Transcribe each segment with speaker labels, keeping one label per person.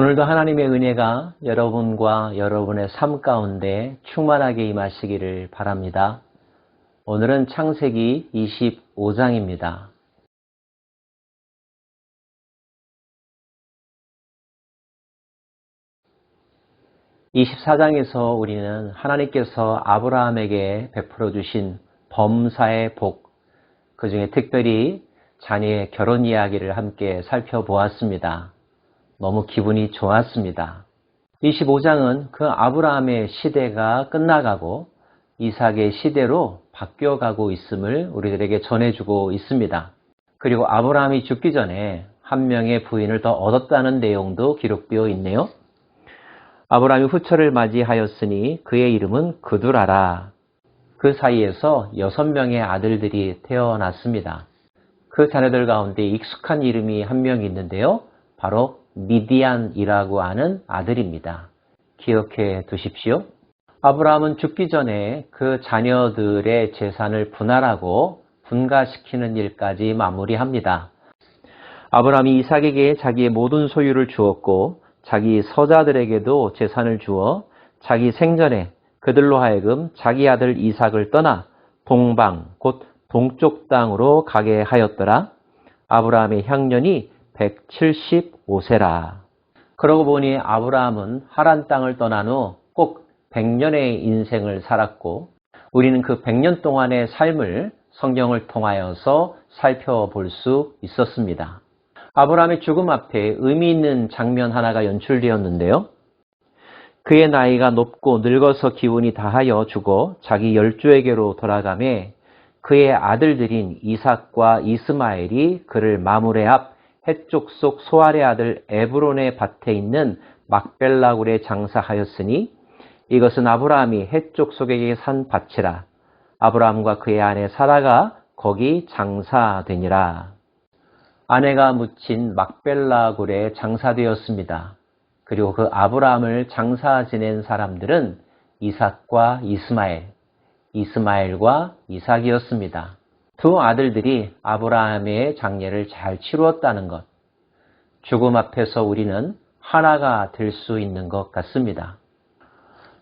Speaker 1: 오늘도 하나님의 은혜가 여러분과 여러분의 삶 가운데 충만하게 임하시기를 바랍니다. 오늘은 창세기 25장입니다. 24장에서 우리는 하나님께서 아브라함에게 베풀어 주신 범사의 복, 그 중에 특별히 자녀의 결혼 이야기를 함께 살펴보았습니다. 너무 기분이 좋았습니다. 25장은 그 아브라함의 시대가 끝나가고 이삭의 시대로 바뀌어가고 있음을 우리들에게 전해주고 있습니다. 그리고 아브라함이 죽기 전에 한 명의 부인을 더 얻었다는 내용도 기록되어 있네요. 아브라함이 후처를 맞이하였으니 그의 이름은 그두라라. 그 사이에서 6명의 아들들이 태어났습니다. 그 자녀들 가운데 익숙한 이름이 한 명 있는데요. 바로 미디안이라고 하는 아들입니다. 기억해 두십시오. 아브라함은 죽기 전에 그 자녀들의 재산을 분할하고 분가시키는 일까지 마무리합니다. 아브라함이 이삭에게 자기의 모든 소유를 주었고 자기 서자들에게도 재산을 주어 자기 생전에 그들로 하여금 자기 아들 이삭을 떠나 동방, 곧 동쪽 땅으로 가게 하였더라. 아브라함의 향년이 175세라. 그러고 보니 아브라함은 하란 땅을 떠난 후 꼭 100년의 인생을 살았고 우리는 그 100년 동안의 삶을 성경을 통하여서 살펴볼 수 있었습니다. 아브라함의 죽음 앞에 의미 있는 장면 하나가 연출되었는데요. 그의 나이가 높고 늙어서 기운이 다하여 죽어 자기 열조에게로 돌아가매 그의 아들들인 이삭과 이스마엘이 그를 마므레 앞 해쪽 속 소알의 아들 에브론의 밭에 있는 막벨라굴에 장사하였으니 이것은 아브라함이 해쪽 속에게 산 밭이라. 아브라함과 그의 아내 사라가 거기 장사되니라. 아내가 묻힌 막벨라굴에 장사되었습니다. 그리고 그 아브라함을 장사 지낸 사람들은 이삭과 이스마엘, 이스마엘과 이삭이었습니다. 두 아들들이 아브라함의 장례를 잘 치루었다는 것. 죽음 앞에서 우리는 하나가 될 수 있는 것 같습니다.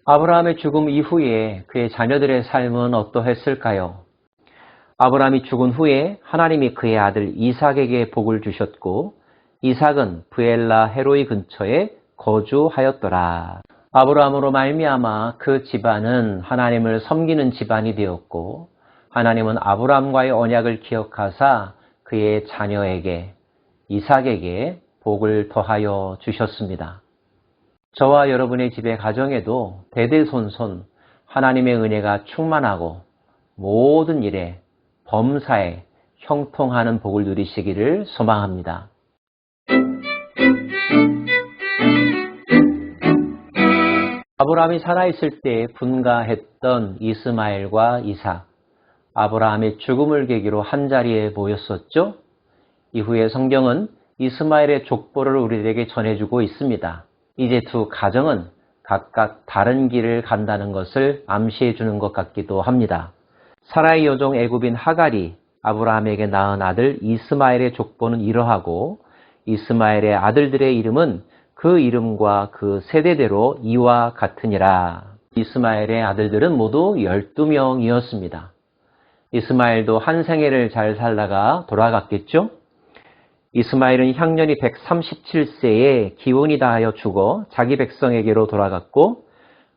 Speaker 1: 아브라함의 죽음 이후에 그의 자녀들의 삶은 어떠했을까요? 아브라함이 죽은 후에 하나님이 그의 아들 이삭에게 복을 주셨고 이삭은 브엘라 헤로이 근처에 거주하였더라. 아브라함으로 말미암아 그 집안은 하나님을 섬기는 집안이 되었고 하나님은 아브라함과의 언약을 기억하사 그의 자녀에게 이삭에게 복을 더하여 주셨습니다. 저와 여러분의 집의 가정에도 대대손손 하나님의 은혜가 충만하고 모든 일에 범사에 형통하는 복을 누리시기를 소망합니다. 아브라함이 살아있을 때 분가했던 이스마엘과 이삭, 아브라함의 죽음을 계기로 한자리에 모였었죠. 이후에 성경은 이스마엘의 족보를 우리들에게 전해주고 있습니다. 이제 두 가정은 각각 다른 길을 간다는 것을 암시해 주는 것 같기도 합니다. 사라의 여종 애굽인 하갈이 아브라함에게 낳은 아들 이스마엘의 족보는 이러하고 이스마엘의 아들들의 이름은 그 이름과 그 세대대로 이와 같으니라. 이스마엘의 아들들은 모두 12명이었습니다. 이스마엘도 한 생애를 잘 살다가 돌아갔겠죠? 이스마엘은 향년이 137세에 기운이 다하여 죽어 자기 백성에게로 돌아갔고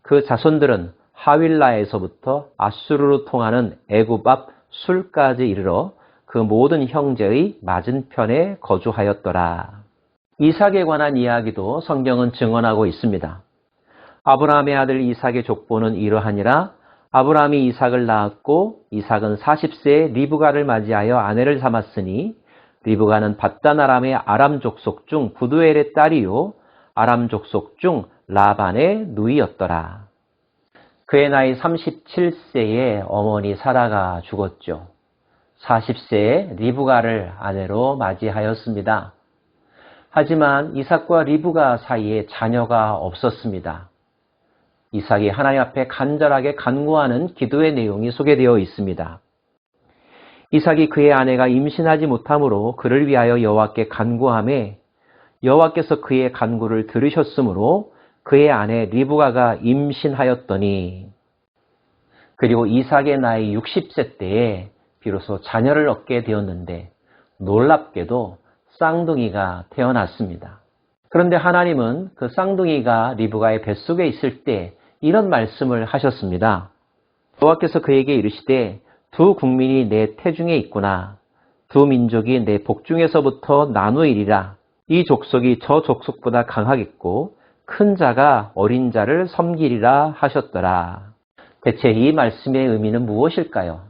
Speaker 1: 그 자손들은 하윌라에서부터 아수르로 통하는 애굽 앞 술까지 이르러 그 모든 형제의 맞은편에 거주하였더라. 이삭에 관한 이야기도 성경은 증언하고 있습니다. 아브라함의 아들 이삭의 족보는 이러하니라. 아브라함이 이삭을 낳았고 이삭은 40세에 리브가를 맞이하여 아내를 삼았으니 리브가는 밧단 아람의 아람 족속 중 부두엘의 딸이요 아람 족속 중 라반의 누이였더라. 그의 나이 37세에 어머니 사라가 죽었죠. 40세에 리브가를 아내로 맞이하였습니다. 하지만 이삭과 리브가 사이에 자녀가 없었습니다. 이삭이 하나님 앞에 간절하게 간구하는 기도의 내용이 소개되어 있습니다. 이삭이 그의 아내가 임신하지 못하므로 그를 위하여 여호와께 간구하매 여호와께서 그의 간구를 들으셨으므로 그의 아내 리브가가 임신하였더니, 그리고 이삭의 나이 60세 때에 비로소 자녀를 얻게 되었는데 놀랍게도 쌍둥이가 태어났습니다. 그런데 하나님은 그 쌍둥이가 리브가의 뱃속에 있을 때 이런 말씀을 하셨습니다. 여호와께서 그에게 이르시되 두 국민이 내 태중에 있구나. 두 민족이 내 복중에서부터 나누이리라. 이 족속이 저 족속보다 강하겠고 큰 자가 어린 자를 섬기리라 하셨더라. 대체 이 말씀의 의미는 무엇일까요?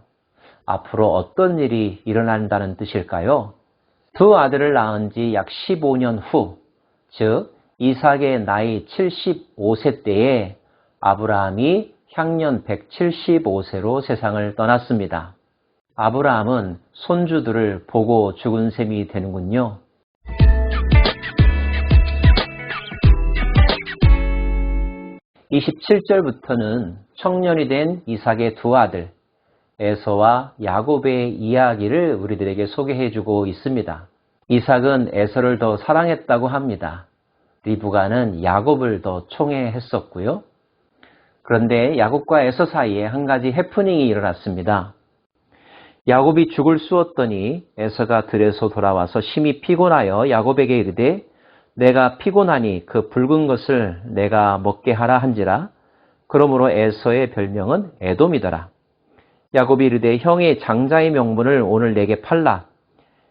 Speaker 1: 앞으로 어떤 일이 일어난다는 뜻일까요? 두 아들을 낳은 지 약 15년 후, 즉 이삭의 나이 75세 때에 아브라함이 향년 175세로 세상을 떠났습니다. 아브라함은 손주들을 보고 죽은 셈이 되는군요. 27절부터는 청년이 된 이삭의 두 아들 에서와 야곱의 이야기를 우리들에게 소개해주고 있습니다. 이삭은 에서를 더 사랑했다고 합니다. 리브가는 야곱을 더 총애했었고요. 그런데 야곱과 에서 사이에 한 가지 해프닝이 일어났습니다. 야곱이 죽을 쑤었더니 에서가 들에서 돌아와서 심히 피곤하여 야곱에게 이르되 내가 피곤하니 그 붉은 것을 내가 먹게 하라 한지라. 그러므로 에서의 별명은 에돔이더라. 야곱이 이르되 형의 장자의 명분을 오늘 내게 팔라.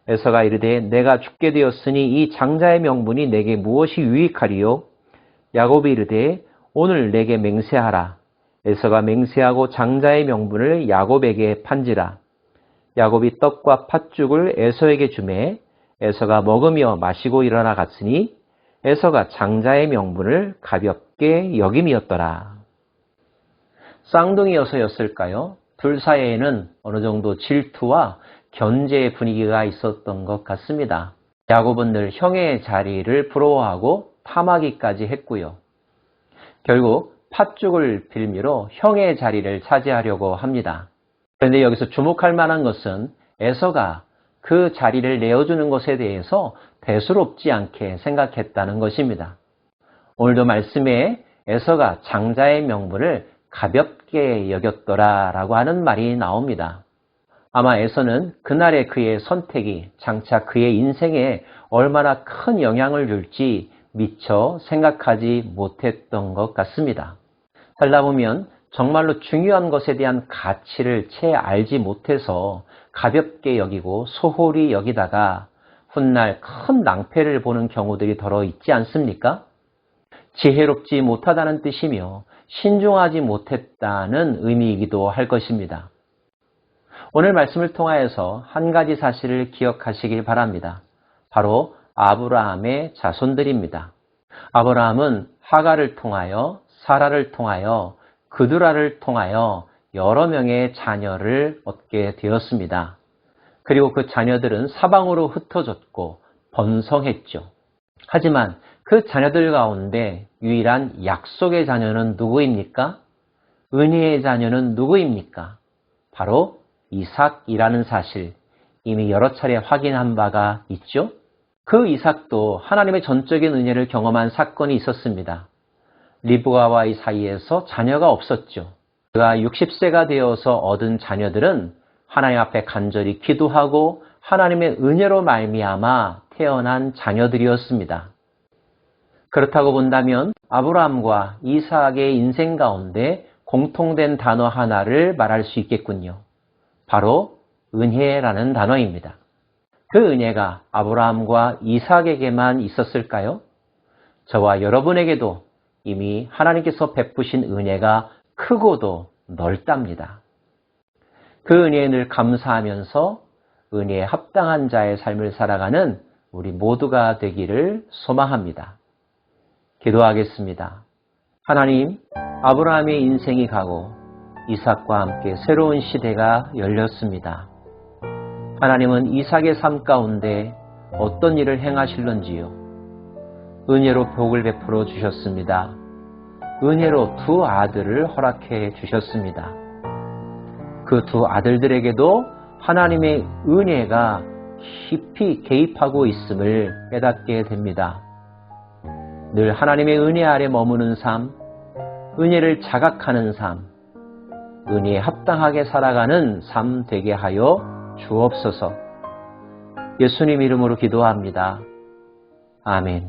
Speaker 1: 에서가 이르되 내가 죽게 되었으니 이 장자의 명분이 내게 무엇이 유익하리요? 야곱이 이르되 오늘 내게 맹세하라. 에서가 맹세하고 장자의 명분을 야곱에게 판지라. 야곱이 떡과 팥죽을 에서에게 주매 에서가 먹으며 마시고 일어나 갔으니 에서가 장자의 명분을 가볍게 여김이었더라. 쌍둥이여서였을까요? 둘 사이에는 어느 정도 질투와 견제의 분위기가 있었던 것 같습니다. 야곱은 늘 형의 자리를 부러워하고 탐하기까지 했고요. 결국 팥죽을 빌미로 형의 자리를 차지하려고 합니다. 그런데 여기서 주목할 만한 것은 에서가 그 자리를 내어주는 것에 대해서 대수롭지 않게 생각했다는 것입니다. 오늘도 말씀에 에서가 장자의 명분을 가볍게 여겼더라 라고 하는 말이 나옵니다. 아마 에서는 그날의 그의 선택이 장차 그의 인생에 얼마나 큰 영향을 줄지 미처 생각하지 못했던 것 같습니다. 살다 보면 정말로 중요한 것에 대한 가치를 채 알지 못해서 가볍게 여기고 소홀히 여기다가 훗날 큰 낭패를 보는 경우들이 더러 있지 않습니까? 지혜롭지 못하다는 뜻이며 신중하지 못했다는 의미이기도 할 것입니다. 오늘 말씀을 통하여서 한 가지 사실을 기억하시길 바랍니다. 바로 아브라함의 자손들입니다. 아브라함은 하갈을 통하여 사라를 통하여 그두라를 통하여 여러 명의 자녀를 얻게 되었습니다. 그리고 그 자녀들은 사방으로 흩어졌고 번성했죠. 하지만 그 자녀들 가운데 유일한 약속의 자녀는 누구입니까? 은혜의 자녀는 누구입니까? 바로 이삭이라는 사실, 이미 여러 차례 확인한 바가 있죠. 그 이삭도 하나님의 전적인 은혜를 경험한 사건이 있었습니다. 리브가와의 사이에서 자녀가 없었죠. 그가 60세가 되어서 얻은 자녀들은 하나님 앞에 간절히 기도하고 하나님의 은혜로 말미암아 태어난 자녀들이었습니다. 그렇다고 본다면 아브라함과 이삭의 인생 가운데 공통된 단어 하나를 말할 수 있겠군요. 바로 은혜라는 단어입니다. 그 은혜가 아브라함과 이삭에게만 있었을까요? 저와 여러분에게도 이미 하나님께서 베푸신 은혜가 크고도 넓답니다. 그 은혜에 늘 감사하면서 은혜에 합당한 자의 삶을 살아가는 우리 모두가 되기를 소망합니다. 기도하겠습니다. 하나님, 아브라함의 인생이 가고 이삭과 함께 새로운 시대가 열렸습니다. 하나님은 이삭의 삶 가운데 어떤 일을 행하실런지요? 은혜로 복을 베풀어 주셨습니다. 은혜로 두 아들을 허락해 주셨습니다. 그 두 아들들에게도 하나님의 은혜가 깊이 개입하고 있음을 깨닫게 됩니다. 늘 하나님의 은혜 아래 머무는 삶, 은혜를 자각하는 삶, 은혜에 합당하게 살아가는 삶 되게 하여 주옵소서. 예수님 이름으로 기도합니다. 아멘.